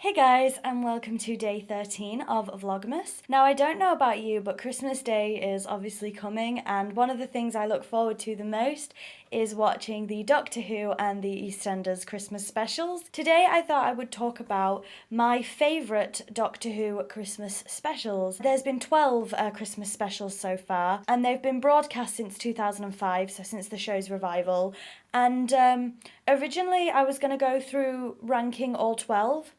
Hey guys, and welcome to day 13 of VLOGMAS. Now, I don't know about you, but Christmas Day is obviously coming, and one of the things I look forward to the most is watching the Doctor Who and the EastEnders Christmas specials. Today I thought I would talk about my favourite Doctor Who Christmas specials. There's been 12 Christmas specials so far, and they've been broadcast since 2005, so since the show's revival. And originally I was going to go through ranking all 12,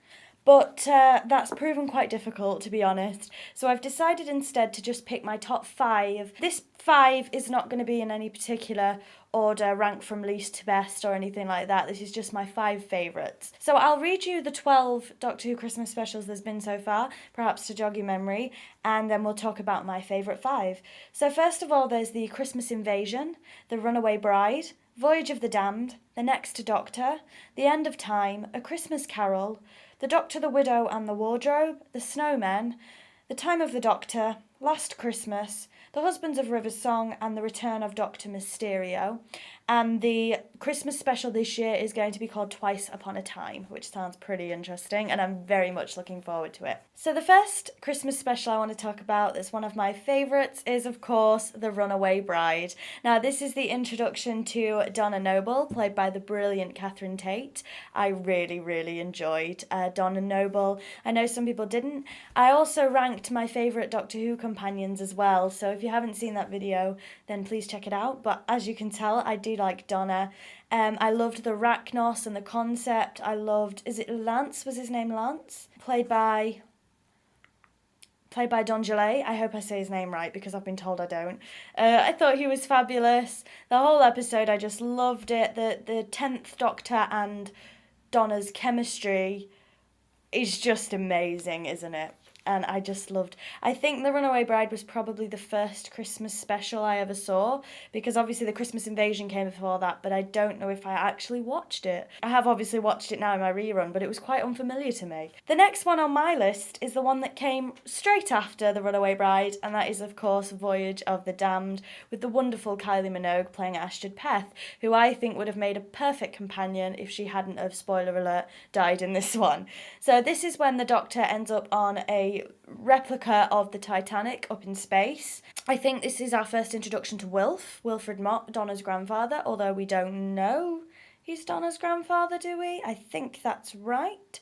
but that's proven quite difficult, to be honest. So I've decided instead to just pick my top 5. This 5 is not going to be in any particular order, ranked from least to best or anything like that. This is just my 5 favourites. So I'll read you the 12 Doctor Who Christmas specials there's been so far, perhaps to jog your memory, and then we'll talk about my favourite 5. So first of all, there's the Christmas Invasion, the Runaway Bride, Voyage of the Damned, The Next Doctor, The End of Time, A Christmas Carol, The Doctor, the Widow and the Wardrobe, The Snowmen, The Time of the Doctor, Last Christmas, The Husbands of River's Song, and The Return of Doctor Mysterio. And the Christmas special this year is going to be called Twice Upon a Time, which sounds pretty interesting, and I'm very much looking forward to it. So the first Christmas special I want to talk about, that's one of my favourites, is of course The Runaway Bride. Now, this is the introduction to Donna Noble, played by the brilliant Catherine Tate. I really enjoyed Donna Noble. I know some people didn't. I also ranked my favourite Doctor Who companions as well, so if you haven't seen that video, then please check it out. But as you can tell, I do like Donna. I loved the Rachnos and the concept. I loved, is it Lance? Was his name Lance? Played by Don Gillette. I hope I say his name right because I've been told I don't. I thought he was fabulous. The whole episode, I just loved it. The 10th Doctor and Donna's chemistry is just amazing, isn't it? And I just loved. I think The Runaway Bride was probably the first Christmas special I ever saw, because obviously the Christmas Invasion came before that, but I don't know if I actually watched it. I have obviously watched it now in my rerun, but it was quite unfamiliar to me. The next one on my list is the one that came straight after The Runaway Bride, and that is of course Voyage of the Damned, with the wonderful Kylie Minogue playing Ashton Peth, who I think would have made a perfect companion if she hadn't have, spoiler alert, died in this one. So this is when the Doctor ends up on a replica of the Titanic up in space. I think this is our first introduction to Wilfred Mott, Donna's grandfather, although we don't know he's Donna's grandfather, do we? I think that's right.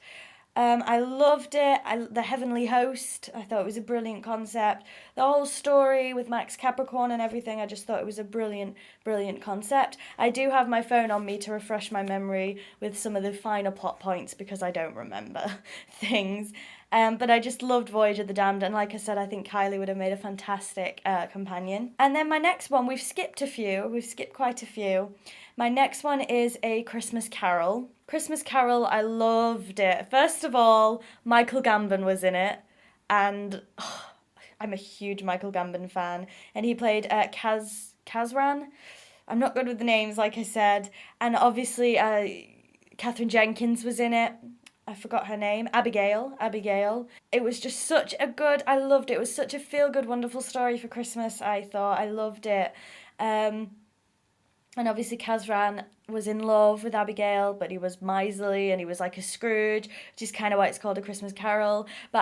I loved it. The Heavenly Host, I thought it was a brilliant concept. The whole story with Max Capricorn and everything, I just thought it was a brilliant concept. I do have my phone on me to refresh my memory with some of the finer plot points because I don't remember things. But I just loved Voyage of the Damned, and like I said, I think Kylie would have made a fantastic companion. And then my next one, we've skipped quite a few. My next one is A Christmas Carol. Christmas Carol, I loved it. First of all, Michael Gambon was in it, and I'm a huge Michael Gambon fan, and he played Kazran. I'm not good with the names, like I said, and obviously Katherine Jenkins was in it. I forgot her name, Abigail. It was just such a good, I loved it. It was such a feel-good, wonderful story for Christmas, I thought. I loved it. And obviously Kazran was in love with Abigail, but he was miserly and he was like a Scrooge, which is kind of why it's called A Christmas Carol. But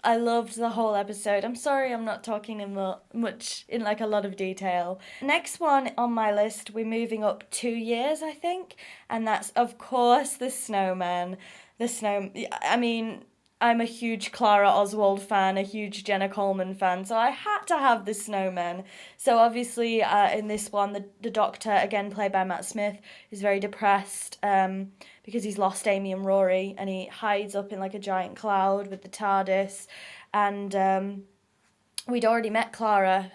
I loved the whole episode. I'm sorry I'm not talking in much in like a lot of detail. Next one on my list, we're moving up 2 years, I think, and that's of course The Snowman. I mean, I'm a huge Clara Oswald fan, a huge Jenna Coleman fan, so I had to have The Snowman. So obviously in this one, the Doctor, again played by Matt Smith, is very depressed because he's lost Amy and Rory, and he hides up in like a giant cloud with the TARDIS. And we'd already met Clara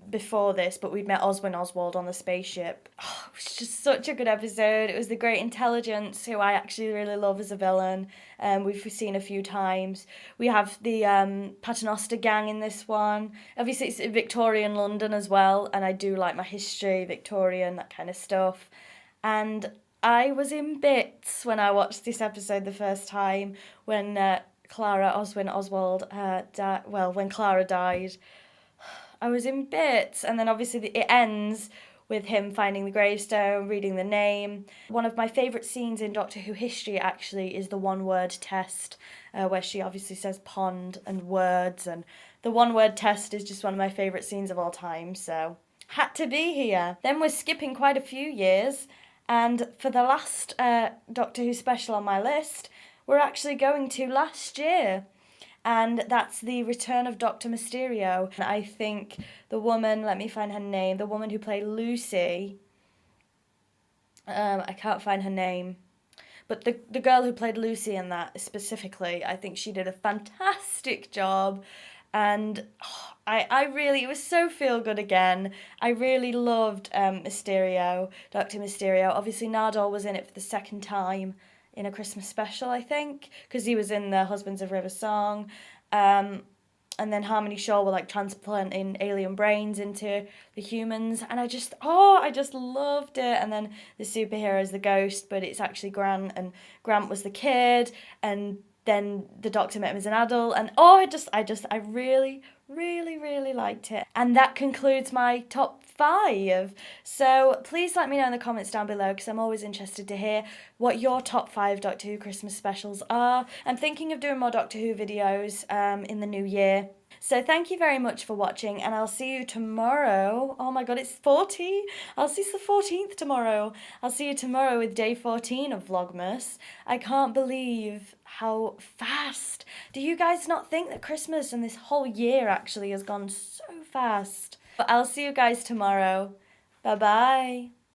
before this, but we'd met Oswin Oswald on the spaceship. Oh, it was just such a good episode. It was the Great Intelligence, who I actually really love as a villain. We've seen a few times. We have the Paternoster gang in this one. Obviously, it's Victorian London as well, and I do like my history, Victorian, that kind of stuff. And I was in bits when I watched this episode the first time, when Oswin Oswald when Clara died. I was in bits, and then obviously it ends with him finding the gravestone, reading the name. One of my favourite scenes in Doctor Who history actually is the one-word test, where she obviously says pond and words, and the one-word test is just one of my favourite scenes of all time, so had to be here. Then we're skipping quite a few years, and for the last Doctor Who special on my list, we're actually going to last year. And that's the return of Dr. Mysterio. I think the woman, let me find her name, the woman who played Lucy, I can't find her name, but the girl who played Lucy in that specifically, I think she did a fantastic job. And I really, it was so feel good again. I really loved Mysterio, Dr. Mysterio. Obviously, Nardole was in it for the second time in a Christmas special, I think, because he was in the Husbands of River song. And then Harmony Shaw were like transplanting alien brains into the humans, and I just loved it. And then the superhero is the ghost, but it's actually Grant, and Grant was the kid, and then the Doctor met him as an adult, and I really, really, really liked it. And that concludes my top 5. So please let me know in the comments down below, because I'm always interested to hear what your top 5 Doctor Who Christmas specials are. I'm thinking of doing more Doctor Who videos in the new year. So thank you very much for watching, and I'll see you tomorrow. Oh my god, it's 40. It's the 14th tomorrow. I'll see you tomorrow with day 14 of Vlogmas. I can't believe how fast. Do you guys not think that Christmas and this whole year actually has gone so fast? But I'll see you guys tomorrow. Bye bye.